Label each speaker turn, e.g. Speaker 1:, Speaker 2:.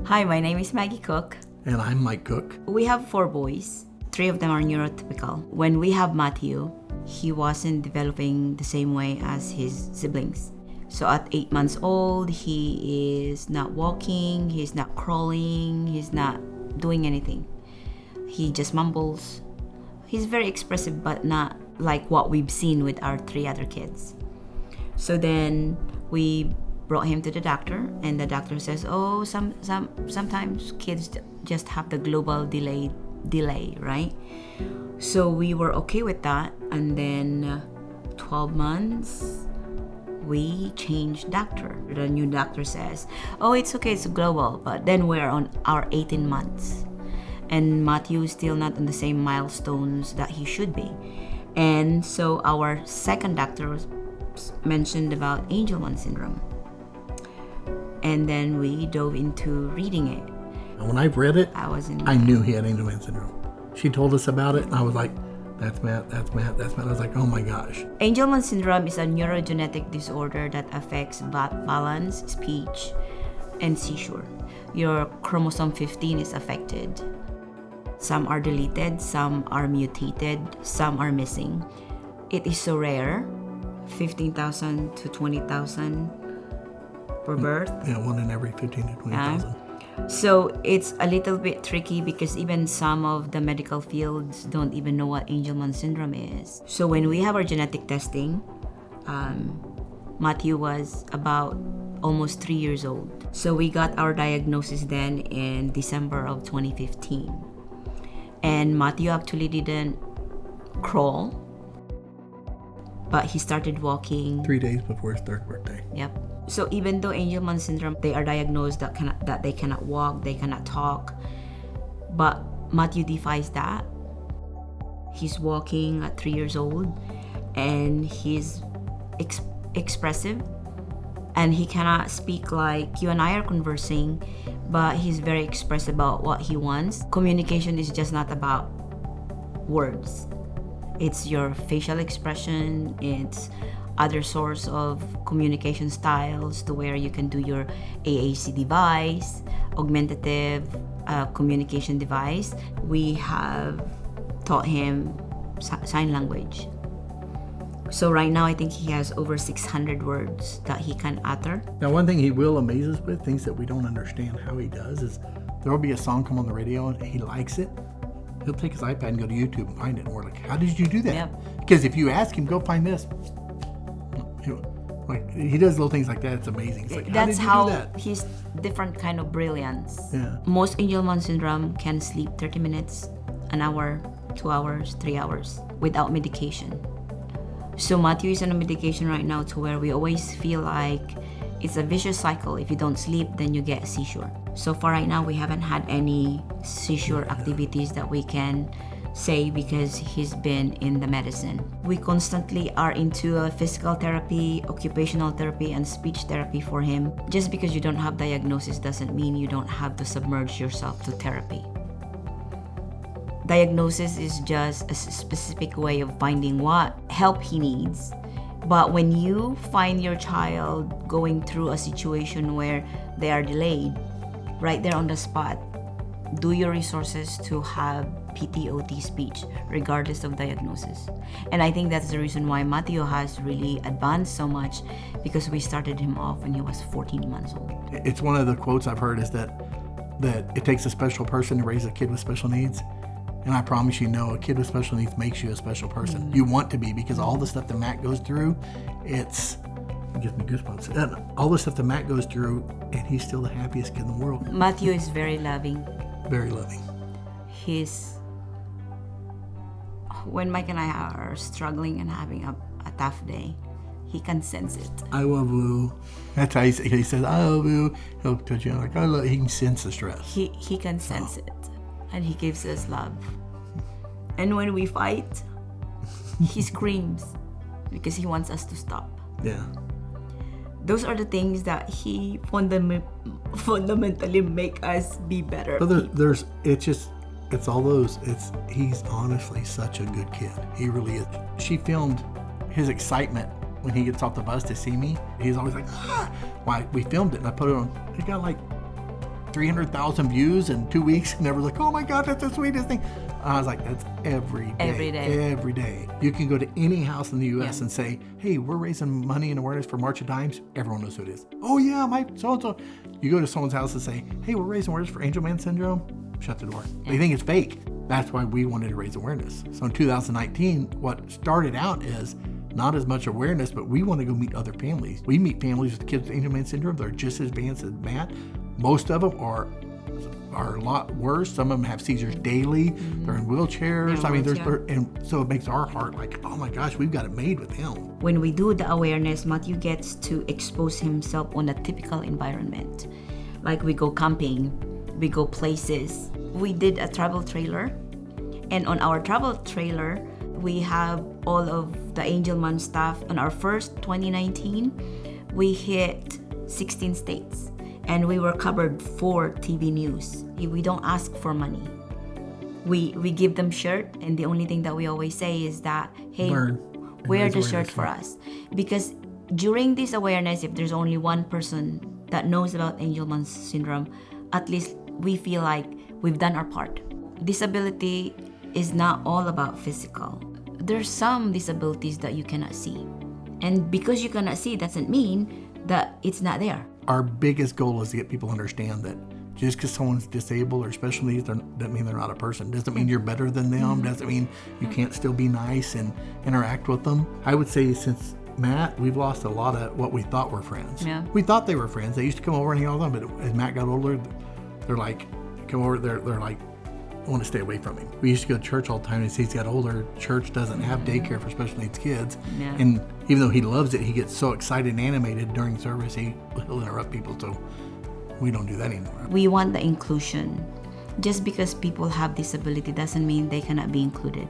Speaker 1: Hi, my name is Maggie Cook.
Speaker 2: And I'm Mike Cook.
Speaker 1: We have 4 boys. 3 of them are neurotypical. When we have Matthew, he wasn't developing the same way as his siblings. So at 8 months old, he is not walking, he's not crawling, he's not doing anything. He just mumbles. He's very expressive, but not like what we've seen with our 3 other kids. So then we brought him to the doctor, and the doctor says, oh, sometimes kids just have the global delay, right? So we were okay with that, and then 12 months, we changed doctor. The new doctor says, oh, it's okay, it's global, but then we're on our 18 months. And Matthew is still not on the same milestones that he should be. And so our second doctor mentioned about Angelman syndrome. And then we dove into reading it.
Speaker 2: And when I read it, I knew he had Angelman syndrome. She told us about it, and I was like, that's Matt. I was like, oh my gosh.
Speaker 1: Angelman syndrome is a neurogenetic disorder that affects balance, speech, and seizure. Your chromosome 15 is affected. Some are deleted, some are mutated, some are missing. It is so rare, 15,000 to 20,000 per birth.
Speaker 2: Yeah, 1 in every 15 to 20,000.
Speaker 1: So it's a little bit tricky because even some of the medical fields don't even know what Angelman syndrome is. So when we have our genetic testing, Matthew was about almost 3 years old. So we got our diagnosis then in December of 2015. And Matthew actually didn't crawl, but he started walking
Speaker 2: 3 days before his 3rd birthday.
Speaker 1: Yep. So even though Angelman syndrome, they are diagnosed that they cannot walk, they cannot talk, but Matthew defies that. He's walking at 3 years old, and he's expressive, and he cannot speak like you and I are conversing, but he's very expressive about what he wants. Communication is just not about words. It's your facial expression, it's other source of communication styles to where you can do your AAC device, augmentative communication device. We have taught him sign language. So right now I think he has over 600 words that he can utter.
Speaker 2: Now one thing he will amaze us with, things that we don't understand how he does, is there will be a song come on the radio and he likes it. He'll take his iPad and go to YouTube and find it, and we're like, how did you do that?
Speaker 1: Yep.
Speaker 2: Because if you ask him, go find this. Like he does little things like that. It's amazing. It's like,
Speaker 1: that's
Speaker 2: how
Speaker 1: he's different kind of brilliance.
Speaker 2: Yeah.
Speaker 1: Most Angelman syndrome can sleep 30 minutes, an hour, 2 hours, 3 hours without medication. So Matthew is on a medication right now to where we always feel like it's a vicious cycle. If you don't sleep, then you get seizure. So far right now, we haven't had any seizure activities that we can say because he's been in the medicine. We constantly are into physical therapy, occupational therapy, and speech therapy for him. Just because you don't have diagnosis doesn't mean you don't have to submerge yourself to therapy. Diagnosis is just a specific way of finding what help he needs. But when you find your child going through a situation where they are delayed, right there on the spot, do your resources to have PTOT speech, regardless of diagnosis. And I think that's the reason why Matthew has really advanced so much, because we started him off when he was 14 months old.
Speaker 2: It's one of the quotes I've heard is that it takes a special person to raise a kid with special needs. And I promise you, a kid with special needs makes you a special person. Mm-hmm. You want to be, because all the stuff that Matt goes through, it gives me goosebumps. And all the stuff that Matt goes through, and he's still the happiest kid in the world.
Speaker 1: Matthew is very loving.
Speaker 2: Very loving.
Speaker 1: When Mike and I are struggling and having a tough day, he can sense it.
Speaker 2: I love you. That's how he says, I love you. He'll touch you like, he can sense the stress.
Speaker 1: He can sense it. And he gives us love. And when we fight, he screams because he wants us to stop.
Speaker 2: Yeah.
Speaker 1: Those are the things that he fundamentally make us be better.
Speaker 2: But it's all those. He's honestly such a good kid. He really is. She filmed his excitement when he gets off the bus to see me. He's always like, ah. Why? We filmed it and I put it on. It got like 300,000 views in 2 weeks, and everyone's like, oh my God, that's the sweetest thing. I was like, that's every day.
Speaker 1: Every day.
Speaker 2: Every day. You can go to any house in the U.S. and say, hey, we're raising money and awareness for March of Dimes. Everyone knows who it is. Oh yeah, my so-and-so. You go to someone's house and say, hey, we're raising awareness for Angelman syndrome. Shut the door. They think it's fake. That's why we wanted to raise awareness. So in 2019, what started out is not as much awareness, but we want to go meet other families. We meet families with kids with Angelman syndrome. They're just as advanced as Matt. Most of them are a lot worse. Some of them have seizures daily. They're in wheelchairs. And so it makes our heart like, oh my gosh, we've got it made with him.
Speaker 1: When we do the awareness, Matthew gets to expose himself on a typical environment. Like we go camping, we go places. We did a travel trailer, and on our travel trailer, we have all of the Angelman stuff. On our first 2019, we hit 16 states. And we were covered for TV news. We don't ask for money. We give them shirt, and the only thing that we always say is that, hey, wear the shirt for us. Because during this awareness, if there's only one person that knows about Angelman syndrome, at least we feel like we've done our part. Disability is not all about physical. There's some disabilities that you cannot see. And because you cannot see doesn't mean that it's not there.
Speaker 2: Our biggest goal is to get people to understand that just because someone's disabled or special needs doesn't mean they're not a person. Doesn't mean you're better than them. Doesn't mean you can't still be nice and interact with them. I would say since Matt, we've lost a lot of what we thought were friends.
Speaker 1: Yeah.
Speaker 2: We thought they were friends. They used to come over and hang out with them, but as Matt got older, they're like, come over, they're like, I want to stay away from him. We used to go to church all the time, and as he's got older, church doesn't have daycare for special needs kids.
Speaker 1: Yeah.
Speaker 2: And even though he loves it, he gets so excited and animated during service, he'll interrupt people. So we don't do that anymore.
Speaker 1: We want the inclusion. Just because people have disability doesn't mean they cannot be included.